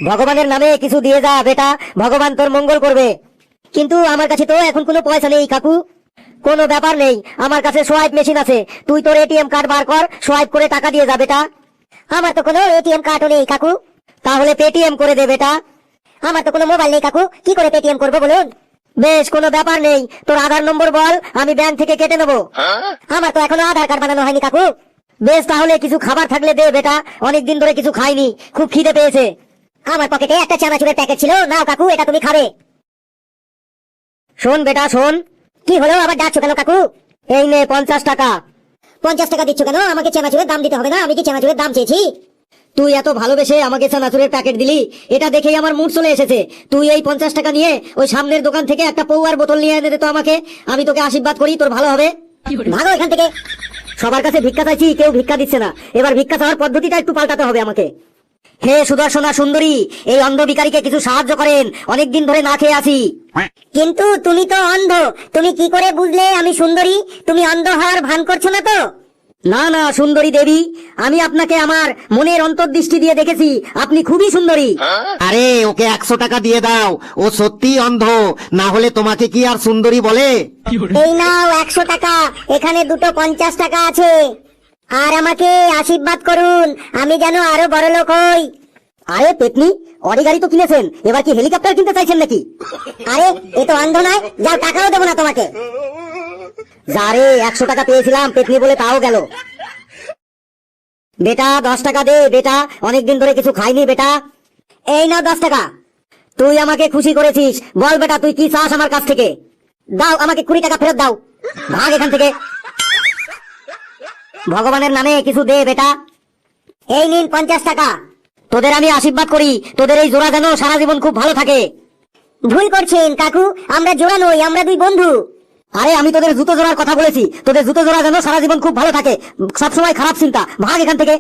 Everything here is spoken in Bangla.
ভগবানের নামে কিছু দিয়ে যা বেটা, ভগবান তোর মঙ্গল করবে। কিন্তু আমার কাছে তো এখন কোনো পয়সা নেই কাকু। কোনো ব্যাপার নেই, আমার কাছে সোয়াইপ মেশিন আছে, তুই তোর এটিএম কার্ড বার কর, সোয়াইপ করে টাকা দিয়ে যা বেটা। আমার তো কোনো এটিএম কার্ডও নেই কাকু। তাহলে পেটিএম করে দে বেটা। আমার তো কোনো মোবাইল নেই কাকু, কি করে পেটিএম করবো বলুন? বেশ, কোনো ব্যাপার নেই, তোর আধার নম্বর বল, আমি ব্যাংক থেকে কেটে নেবো। আমার তো এখনো আধার কার্ড বানানো হয়নি কাকু। বেশ, তাহলে কিছু খাবার থাকলে দে বেটা, অনেকদিন ধরে কিছু খাইনি, খুব খিদে পেয়েছে। আমার পকেটে একটা চানাচুরের প্যাকেট ছিল, নাও কাকু, এটা তুমি খাবে। শোন বেটা শোন। কি হলো, আবার ডাকছো কেন কাকু? এই নে 50 টাকা। 50 টাকা দিচ্ছ কেন? আমাকে চানাচুরের দাম দিতে হবে না, আমি কি চানাচুরের দাম চেয়েছি? তুই এত ভালোবেসে আমাকে চানাচুরের প্যাকেট দিলি, এটা দেখেই আমার মুড চলে এসেছে। তুই এই 50 টাকা নিয়ে ওই সামনের দোকান থেকে একটা পৌয়ার বোতল নিয়ে এনে দে তো আমাকে, আমি তোকে আশীর্বাদ করি, তোর ভালো হবে। ভাগো এখান থেকে। সবার কাছে ভিক্ষা চাইছি, কেউ ভিক্ষা দিচ্ছে না, এবার ভিক্ষা চাওয়ার পদ্ধতিটা একটু পাল্টাতে হবে আমাকে। হে সুদর্শনা সুন্দরী, এই অন্ধ ভিখারিকে কিছু সাহায্য করেন, অনেকদিন ধরে না খেয়ে আছি। কিন্তু তুমি তো অন্ধ, তুমি কি করে বুঝলে আমি সুন্দরী? তুমি অন্ধ হওয়ার ভান করছো না তো? না না সুন্দরী দেবী, আমি আপনাকে আমার মনের অন্তর্দৃষ্টি দিয়ে দেখেছি, আপনি খুবই সুন্দরী। আরে ওকে 100 টাকা দিয়ে দাও, ও সত্যি অন্ধ, না হলে তোমাকে কি আর সুন্দরী বলে? এই নাও 100 টাকা, এখানে দুটো 50 টাকা আছে, আর আমাকে আশীর্বাদ করুন, আমি যেন আরো বড় লোক হই। আরে পেতনি, অডি গাড়ি তো কিনেছেন, এবার কি হেলিকপ্টার কিনতে চাইছেন নাকি? আরে এ তো অন্ধ নয়, যাও টাকাও দেবো না তোমাকে। যারে 100 টাকা পেয়েছিলাম পেতনি বলে, তাও গেল। বেটা 10 টাকা দে বেটা, অনেকদিন ধরে কিছু খাইনি বেটা। এই নাও 10 টাকা। তুই আমাকে খুশি করেছিস, বল বেটা তুই কি চাস আমার কাছ থেকে? দাও আমাকে 20 টাকা ফেরত দাও, ভাগ এখান থেকে। ভগবানের নামে কিছু দে বেটা। এই নিন 50 টাকা। তোদের আমি আশীর্বাদ করি, তোদের এই জোড়া যেন সারা জীবন খুব ভালো থাকে। ভুল করছেন কাকু, আমরা জোড়া নই, আমরা দুই বন্ধু। আরে আমি তোদের জুতো জোড়ার কথা বলেছি, তোদের জুতো জোড়া যেন সারা জীবন খুব ভালো থাকে, সবসময় খারাপ চিন্তা, ভাগ এখান থেকে।